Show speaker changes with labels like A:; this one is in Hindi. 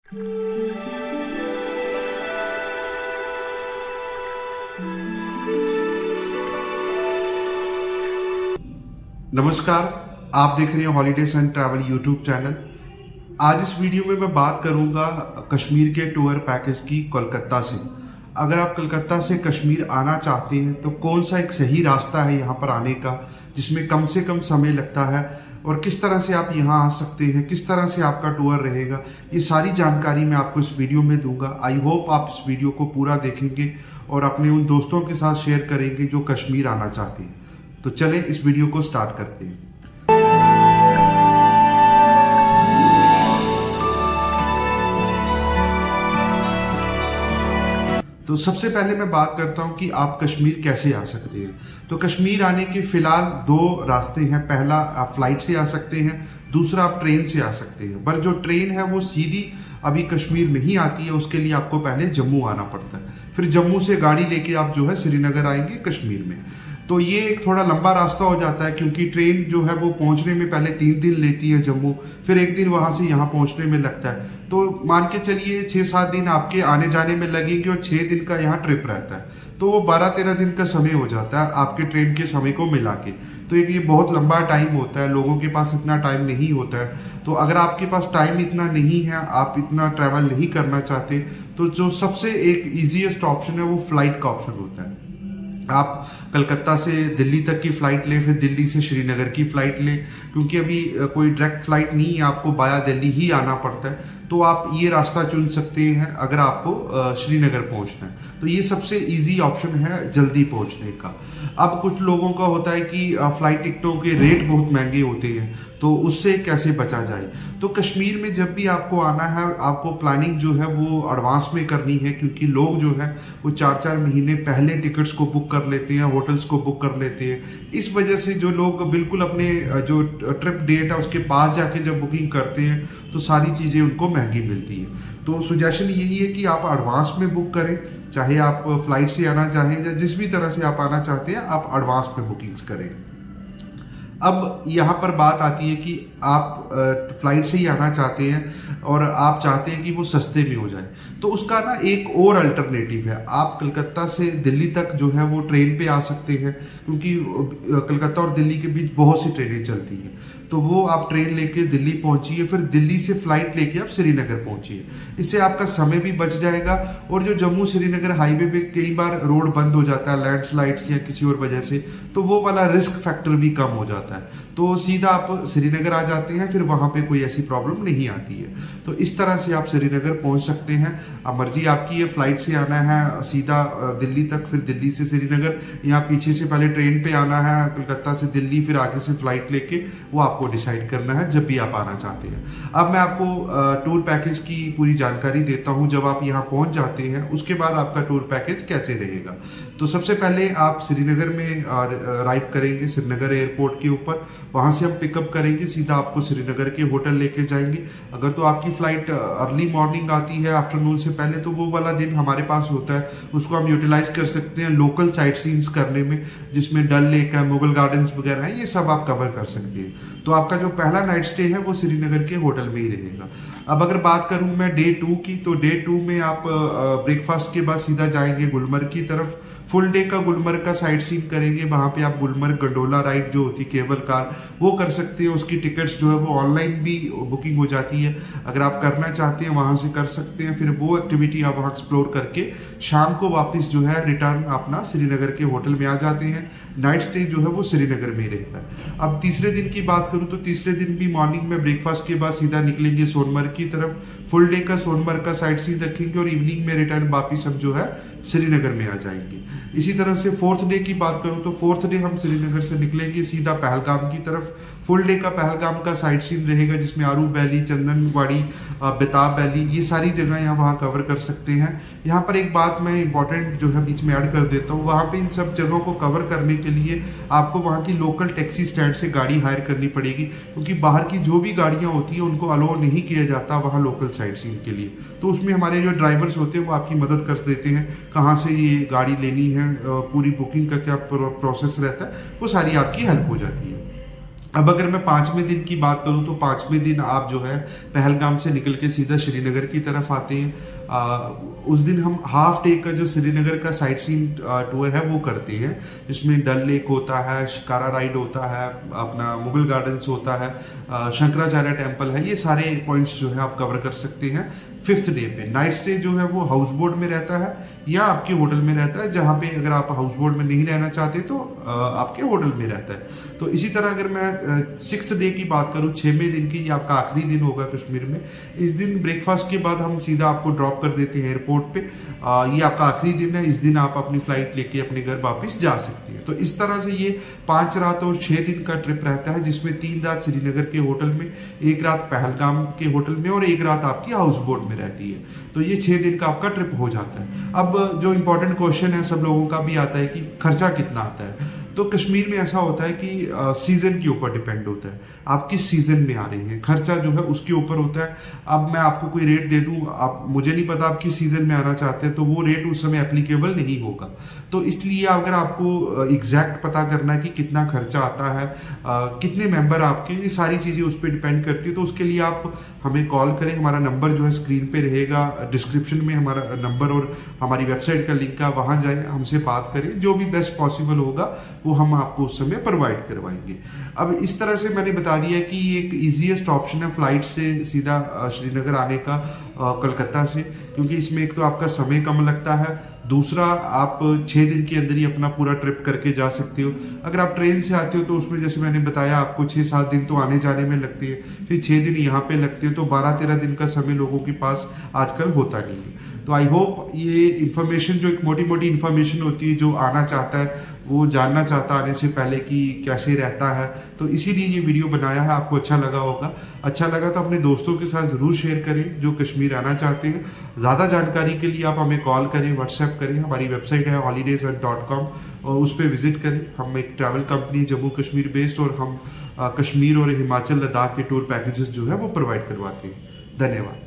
A: नमस्कार, आप देख रहे हैं holidays and travel YouTube channel. आज इस वीडियो में मैं बात करूंगा कश्मीर के टूर पैकेज की कोलकाता से। अगर आप कोलकाता से कश्मीर आना चाहते हैं तो कौन सा एक सही रास्ता है यहाँ पर आने का, जिसमें कम से कम समय लगता है, और किस तरह से आप यहाँ आ सकते हैं, किस तरह से आपका टूर रहेगा, ये सारी जानकारी मैं आपको इस वीडियो में दूंगा। आई होप आप इस वीडियो को पूरा देखेंगे और अपने उन दोस्तों के साथ शेयर करेंगे जो कश्मीर आना चाहते हैं। तो चलें इस वीडियो को स्टार्ट करते हैं। तो सबसे पहले मैं बात करता हूं कि आप कश्मीर कैसे आ सकते हैं। तो कश्मीर आने के फिलहाल दो रास्ते हैं। पहला, आप फ्लाइट से आ सकते हैं, दूसरा आप ट्रेन से आ सकते हैं। पर जो ट्रेन है वो सीधी अभी कश्मीर नहीं आती है, उसके लिए आपको पहले जम्मू आना पड़ता है। फिर जम्मू से गाड़ी लेके आप जो है श्रीनगर आएंगे कश्मीर में। तो ये एक थोड़ा लंबा रास्ता हो जाता है, क्योंकि ट्रेन जो है वो पहुंचने में पहले 3 दिन लेती है जम्मू, फिर 1 दिन वहां से यहाँ पहुंचने में लगता है। तो मान के चलिए 6-7 दिन आपके आने जाने में लगेंगे और 6 दिन का यहाँ ट्रिप रहता है। तो वो 12-13 दिन का समय हो जाता है आपके ट्रेन के समय को मिला के। तो ये बहुत लंबा टाइम होता है, लोगों के पास इतना टाइम नहीं होता है। तो अगर आपके पास टाइम इतना नहीं है, आप इतना ट्रैवल नहीं करना चाहते, तो जो सबसे एक ईजीएस्ट ऑप्शन है वो फ्लाइट का ऑप्शन होता है। आप कलकत्ता से दिल्ली तक की फ्लाइट लें, फिर दिल्ली से श्रीनगर की फ्लाइट लें, क्योंकि अभी कोई डायरेक्ट फ्लाइट नहीं है, आपको बाया दिल्ली ही आना पड़ता है। तो आप ये रास्ता चुन सकते हैं अगर आपको श्रीनगर पहुंचना है। तो ये सबसे इजी ऑप्शन है जल्दी पहुंचने का। अब कुछ लोगों का होता है कि फ्लाइट टिकटों के रेट बहुत महंगे होते हैं, तो उससे कैसे बचा जाए। तो कश्मीर में जब भी आपको आना है, आपको प्लानिंग जो है वो एडवांस में करनी है, क्योंकि लोग जो है वो 4-4 महीने पहले टिकट्स को बुक कर लेते हैं, होटल्स को बुक कर लेते हैं। इस वजह से जो लोग बिल्कुल अपने जो ट्रिप डेट है उसके पास जाके जब बुकिंग करते हैं तो सारी चीज़ें उनको महंगी मिलती है। तो सुजेशन यही है कि आप एडवांस में बुक करें, चाहे आप फ्लाइट से आना चाहें या जिस भी तरह से आप आना चाहते हैं, आप एडवांस में बुकिंग्स करें। अब यहाँ पर बात आती है कि आप फ्लाइट से ही आना चाहते हैं और आप चाहते हैं कि वो सस्ते में हो जाए। तो उसका ना एक और अल्टरनेटिव है, आप कलकत्ता से दिल्ली तक जो है वो ट्रेन पे आ सकते हैं, क्योंकि कलकत्ता और दिल्ली के बीच बहुत सी ट्रेनें चलती हैं। तो वो आप ट्रेन लेके दिल्ली पहुंचिए, फिर दिल्ली से फ्लाइट लेके आप श्रीनगर पहुंचिए। इससे आपका समय भी बच जाएगा, और जो जम्मू श्रीनगर हाईवे पे कई बार रोड बंद हो जाता है लैंडस्लाइड्स या किसी और वजह से, तो वो वाला रिस्क फैक्टर भी कम हो जाता है। तो सीधा आप श्रीनगर आ जाते हैं, फिर वहां पे कोई ऐसी प्रॉब्लम नहीं आती है। तो इस तरह से आप श्रीनगर पहुंच सकते हैं। अब मर्जी आपकी है, फ्लाइट से आना है सीधा दिल्ली तक, फिर दिल्ली से श्रीनगर, या पीछे से पहले ट्रेन पे आना है कलकत्ता से दिल्ली, फिर आगे से फ्लाइट लेके, वो आपको डिसाइड करना है जब भी आप आना चाहते हैं। अब मैं आपको टूर पैकेज की पूरी जानकारी देता हूं। जब आप यहाँ पहुंच जाते हैं उसके बाद आपका टूर पैकेज कैसे रहेगा। तो सबसे पहले आप श्रीनगर में अराइव करेंगे, श्रीनगर एयरपोर्ट के ऊपर। वहां से हम पिकअप करेंगे, सीधा आपको श्रीनगर के होटल लेके जाएंगे। अगर तो आपकी फ्लाइट अर्ली मॉर्निंग आती है, आफ्टरनून से पहले, तो वो वाला दिन हमारे पास होता है, उसको हम यूटिलाइज कर सकते हैं लोकल साइट सीन्स करने में, जिसमें डल लेक है, मुगल गार्डन्स वगैरह है, ये सब आप कवर कर सकते हैं। तो आपका जो पहला नाइट स्टे है वो श्रीनगर के होटल में ही रहेगा। अब अगर बात करूं मैं डे 2 की, तो डे 2 में आप ब्रेकफास्ट के बाद सीधा जाएंगे गुलमर्ग की तरफ। फुल डे का गुलमर्ग का साइट सीन करेंगे। वहां पे आप गुलमर्ग गंडोला राइड जो होती है, केबल कार, वो कर सकते हैं। उसकी टिकट्स जो है वो ऑनलाइन भी बुकिंग हो जाती है, अगर आप करना चाहते हैं वहां से कर सकते हैं। फिर वो एक्टिविटी आप वहां एक्सप्लोर करके शाम को वापस जो है रिटर्न अपना श्रीनगर के होटल में आ जाते हैं। नाइट स्टे जो है वो श्रीनगर में रहता है। अब तीसरे दिन की बात करूं तो तीसरे दिन भी मॉर्निंग में ब्रेकफास्ट के बाद सीधा निकलेंगे सोनमर्ग की तरफ। फुल डे का सोनमर्ग का साइट सीन रखेंगे और इवनिंग में रिटर्न वापिस हम जो है श्रीनगर में आ जाएंगे। इसी तरह से फोर्थ डे की बात करूं तो फोर्थ डे हम श्रीनगर से निकलेंगे सीधा पहलगाम की तरफ। फुल डे का पहलगाम का साइट सीन रहेगा, जिसमें आरू वैली, चंदनवाड़ी, बेताब वैली, ये सारी जगह यहाँ वहाँ कवर कर सकते हैं। यहाँ पर एक बात मैं इंपॉर्टेंट जो है बीच में ऐड कर देता हूँ, वहाँ पे इन सब जगहों को कवर करने के लिए आपको वहाँ की लोकल टैक्सी स्टैंड से गाड़ी हायर करनी पड़ेगी, क्योंकि बाहर की जो भी गाड़ियाँ होती हैं उनको अलाउ नहीं किया जाता वहाँ लोकल साइट सीन के लिए। तो उसमें हमारे जो ड्राइवर्स होते हैं वो आपकी मदद कर देते हैं, कहाँ से ये गाड़ी लेनी है, पूरी बुकिंग का क्या प्रोसेस रहता है, वो सारी आपकी हेल्प हो जाती है। अब अगर मैं 5वें दिन की बात करूं तो 5वें दिन आप जो है पहलगाम से निकल के सीधा श्रीनगर की तरफ आते हैं। उस दिन हम हाफ डे का जो श्रीनगर का साइट सीइंग टूर है वो करते हैं, जिसमें डल लेक होता है, शिकारा राइड होता है, अपना मुगल गार्डन्स होता है, शंकराचार्य टेम्पल है, ये सारे पॉइंट्स जो है आप कवर कर सकते हैं 5th डे पे। नाइट स्टे जो है वो हाउस बोट में रहता है या आपके होटल में रहता है, जहाँ पे अगर आप हाउस बोट में नहीं रहना चाहते तो आपके होटल में रहता है। तो इसी तरह अगर मैं 6th डे की बात करूँ, 6वें दिन की, ये आपका आखिरी दिन होगा कश्मीर में। इस दिन ब्रेकफास्ट के बाद हम सीधा आपको ड्रॉप कर देते हैं एयरपोर्ट पे। ये आपका आखिरी दिन है, इस दिन आप अपनी फ्लाइट लेके अपने घर वापस जा सकते हैं। तो इस तरह से ये 5 रात और 6 दिन का ट्रिप रहता है, जिसमें 3 रात श्रीनगर के होटल में, 1 रात पहलगाम के होटल में और 1 रात आपकी हाउस बोट में रहती है। तो ये 6 दिन का आपका ट्रिप हो जाता है। अब जो इंपॉर्टेंट क्वेश्चन है सब लोगों का भी आता है कि खर्चा कितना आता है। तो कश्मीर में ऐसा होता है कि सीजन के ऊपर डिपेंड होता है, आप किस सीजन में आ रहे हैं, खर्चा जो है उसके ऊपर होता है। अब मैं आपको कोई रेट दे दूं, आप मुझे नहीं पता आप किस सीजन में आना चाहते हैं, तो वो रेट उस समय एप्लीकेबल नहीं होगा। तो इसलिए अगर आपको एग्जैक्ट पता करना है कि कितना खर्चा आता है, कितने मेंबर आपके, ये सारी चीज़ें उस पर डिपेंड करती है। तो उसके लिए आप हमें कॉल करें, हमारा नंबर जो है स्क्रीन पे रहेगा, डिस्क्रिप्शन में हमारा नंबर और हमारी वेबसाइट का लिंक है, वहाँ जाएं, हमसे बात करें, जो भी बेस्ट पॉसिबल होगा वो हम आपको उस समय प्रोवाइड करवाएंगे। अब इस तरह से मैंने बता दिया कि एक इजीएस्ट ऑप्शन है फ्लाइट से सीधा श्रीनगर आने का कलकत्ता से, क्योंकि इसमें एक तो आपका समय कम लगता है, दूसरा आप 6 दिन के अंदर ही अपना पूरा ट्रिप करके जा सकते हो। अगर आप ट्रेन से आते हो तो उसमें जैसे मैंने बताया आपको 6-7 दिन तो आने जाने में लगते हैं, फिर 6 दिन यहाँ पे लगते हैं, तो 12-13 दिन का समय लोगों के पास आजकल होता नहीं है। तो आई होप ये इन्फॉर्मेशन, जो एक मोटी मोटी इन्फॉर्मेशन होती है, जो आना चाहता है वो जानना चाहता आने से पहले कि कैसे रहता है, तो इसीलिए ये वीडियो बनाया है। आपको अच्छा लगा होगा, अच्छा लगा तो अपने दोस्तों के साथ ज़रूर शेयर करें जो कश्मीर आना चाहते हैं। ज़्यादा जानकारी के लिए आप हमें कॉल करें, व्हाट्सएप करें, हमारी वेबसाइट है holidays.com और उस पर विजिट करें। हम एक travel company Jammu Kashmir based, और हम कश्मीर और हिमाचल लद्दाख के टूर पैकेजेस जो है वो प्रोवाइड करवाते हैं। धन्यवाद।